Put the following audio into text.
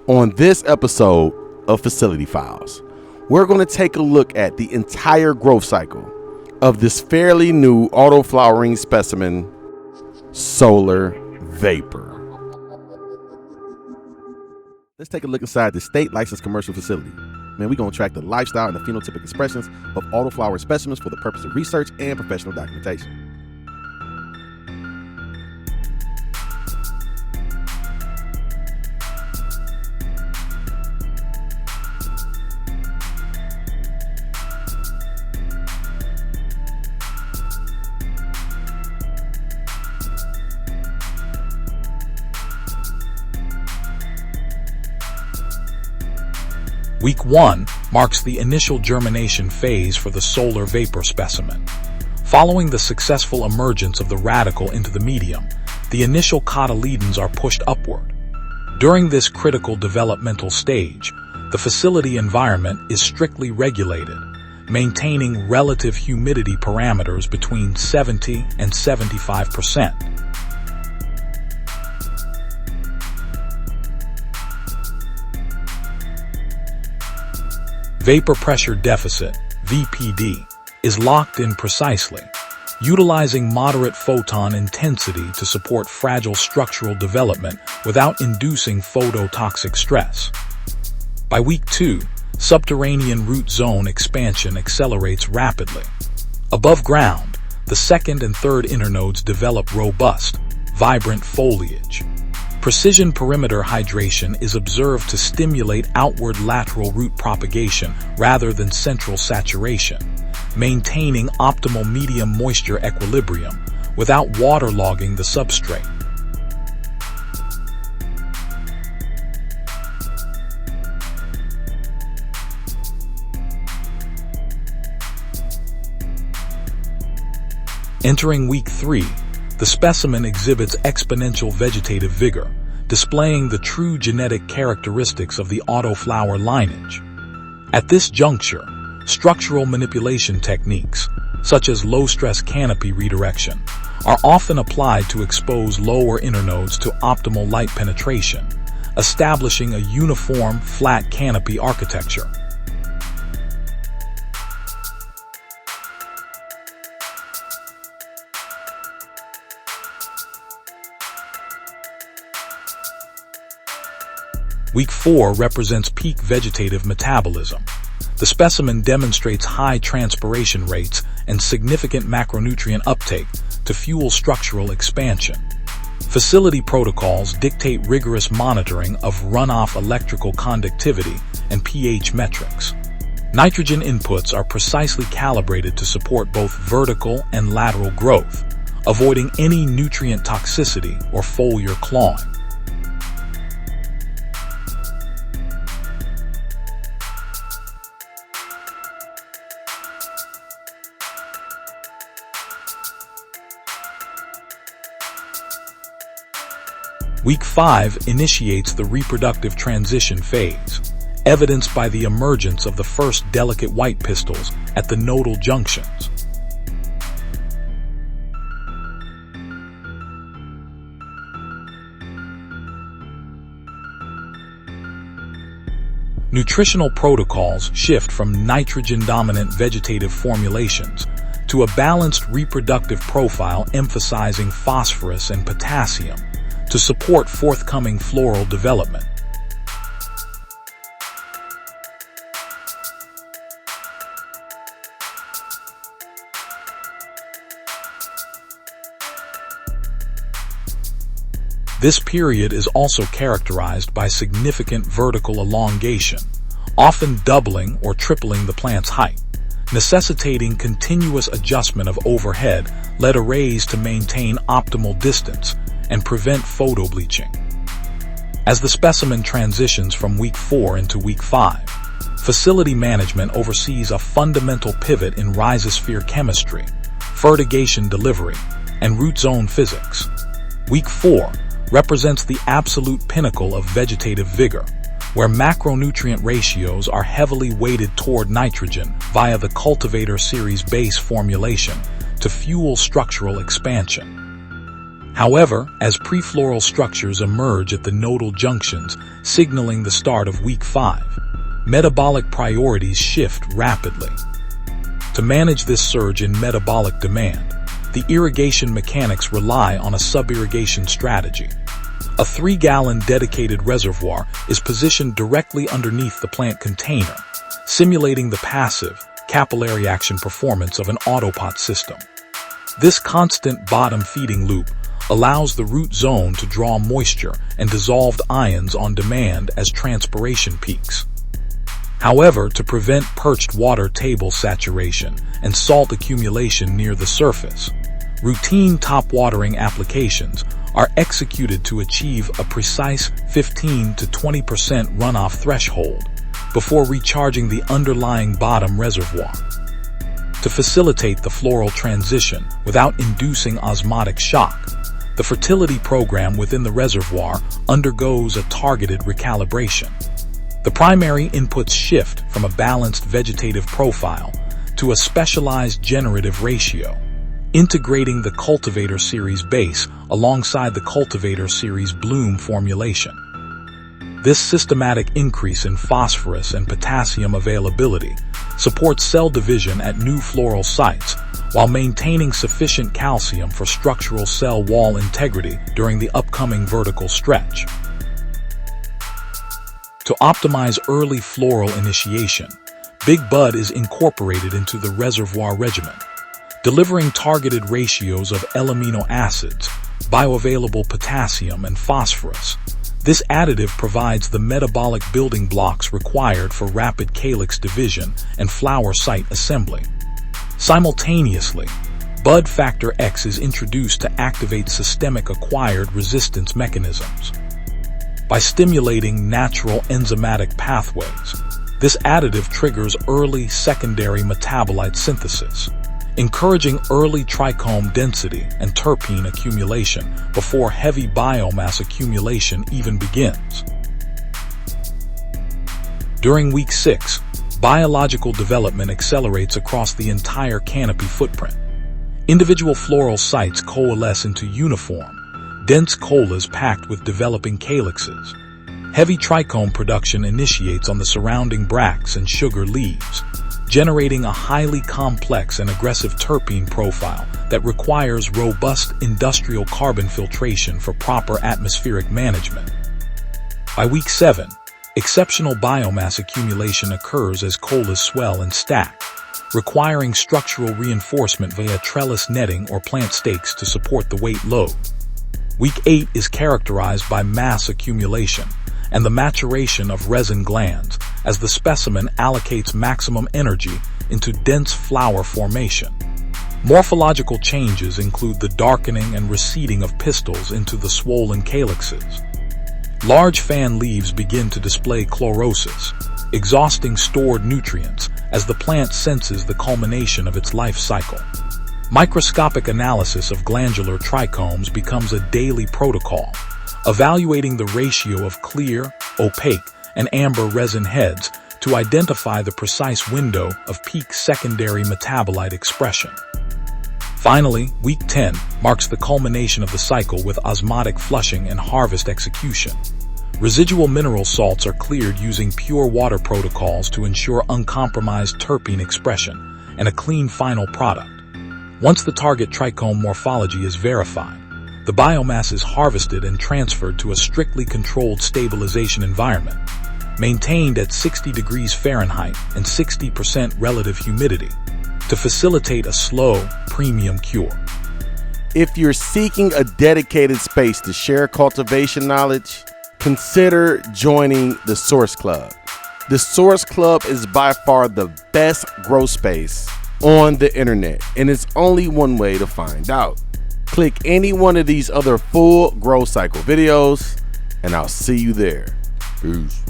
On this episode of Facility Files, we're going to take a look at the entire growth cycle of this fairly new auto-flowering specimen, solar vapor. Let's take a look inside the state licensed commercial facility. Man, we're going to track the lifestyle and the phenotypic expressions of auto-flowering specimens for the purpose of research and professional documentation. Week 1 marks the initial germination phase for the solar vapor specimen. Following the successful emergence of the radicle into the medium, the initial cotyledons are pushed upward. During this critical developmental stage, the facility environment is strictly regulated, maintaining relative humidity parameters between 70 and 75%. Vapor pressure deficit, VPD, is locked in precisely, utilizing moderate photon intensity to support fragile structural development without inducing phototoxic stress. By week 2, subterranean root zone expansion accelerates rapidly. Above ground, the second and third internodes develop robust, vibrant foliage. Precision perimeter hydration is observed to stimulate outward lateral root propagation rather than central saturation, maintaining optimal medium moisture equilibrium without waterlogging the substrate. Entering week 3, the specimen exhibits exponential vegetative vigor, displaying the true genetic characteristics of the autoflower lineage. At this juncture, structural manipulation techniques, such as low-stress canopy redirection, are often applied to expose lower internodes to optimal light penetration, establishing a uniform, flat canopy architecture. Week 4 represents peak vegetative metabolism. The specimen demonstrates high transpiration rates and significant macronutrient uptake to fuel structural expansion. Facility protocols dictate rigorous monitoring of runoff electrical conductivity and pH metrics. Nitrogen inputs are precisely calibrated to support both vertical and lateral growth, avoiding any nutrient toxicity or foliar clawing. Week 5 initiates the reproductive transition phase, evidenced by the emergence of the first delicate white pistils at the nodal junctions. Nutritional protocols shift from nitrogen-dominant vegetative formulations to a balanced reproductive profile emphasizing phosphorus and potassium to support forthcoming floral development. This period is also characterized by significant vertical elongation, often doubling or tripling the plant's height, necessitating continuous adjustment of overhead-led arrays to maintain optimal distance and prevent photobleaching. As the specimen transitions from week 4 into week 5, facility management oversees a fundamental pivot in rhizosphere chemistry, fertigation delivery, and root zone physics. Week 4 represents the absolute pinnacle of vegetative vigor, where macronutrient ratios are heavily weighted toward nitrogen via the cultivator series base formulation to fuel structural expansion. However, as prefloral structures emerge at the nodal junctions, signaling the start of week 5, metabolic priorities shift rapidly. To manage this surge in metabolic demand, the irrigation mechanics rely on a sub-irrigation strategy. A 3-gallon dedicated reservoir is positioned directly underneath the plant container, simulating the passive, capillary action performance of an autopot system. This constant bottom feeding loop allows the root zone to draw moisture and dissolved ions on demand as transpiration peaks. However, to prevent perched water table saturation and salt accumulation near the surface, routine top watering applications are executed to achieve a precise 15 to 20% runoff threshold before recharging the underlying bottom reservoir. To facilitate the floral transition without inducing osmotic shock, the fertility program within the reservoir undergoes a targeted recalibration. The primary inputs shift from a balanced vegetative profile to a specialized generative ratio, integrating the cultivator series base alongside the cultivator series bloom formulation. This systematic increase in phosphorus and potassium availability supports cell division at new floral sites while maintaining sufficient calcium for structural cell wall integrity during the upcoming vertical stretch. To optimize early floral initiation, Big Bud is incorporated into the reservoir regimen, delivering targeted ratios of L-amino acids, bioavailable potassium, and phosphorus. This additive provides the metabolic building blocks required for rapid calyx division and flower site assembly. Simultaneously, Bud Factor X is introduced to activate systemic acquired resistance mechanisms. By stimulating natural enzymatic pathways, this additive triggers early secondary metabolite synthesis, encouraging early trichome density and terpene accumulation before heavy biomass accumulation even begins. During week 6, biological development accelerates across the entire canopy footprint. Individual floral sites coalesce into uniform, dense colas packed with developing calyxes. Heavy trichome production initiates on the surrounding bracts and sugar leaves, generating a highly complex and aggressive terpene profile that requires robust industrial carbon filtration for proper atmospheric management. By week 7, exceptional biomass accumulation occurs as colas swell and stack, requiring structural reinforcement via trellis netting or plant stakes to support the weight load. Week 8 is characterized by mass accumulation and the maturation of resin glands as the specimen allocates maximum energy into dense flower formation. Morphological changes include the darkening and receding of pistils into the swollen calyxes. Large fan leaves begin to display chlorosis, exhausting stored nutrients as the plant senses the culmination of its life cycle. Microscopic analysis of glandular trichomes becomes a daily protocol, evaluating the ratio of clear, opaque, and amber resin heads to identify the precise window of peak secondary metabolite expression. Finally, week 10 marks the culmination of the cycle with osmotic flushing and harvest execution. Residual mineral salts are cleared using pure water protocols to ensure uncompromised terpene expression and a clean final product. Once the target trichome morphology is verified, the biomass is harvested and transferred to a strictly controlled stabilization environment, maintained at 60 degrees Fahrenheit and 60% relative humidity, to facilitate a slow, premium cure. If you're seeking a dedicated space to share cultivation knowledge, consider joining the Source Club. The Source Club is by far the best grow space on the internet, and it's only one way to find out. Click any one of these other full grow cycle videos, and I'll see you there. Peace.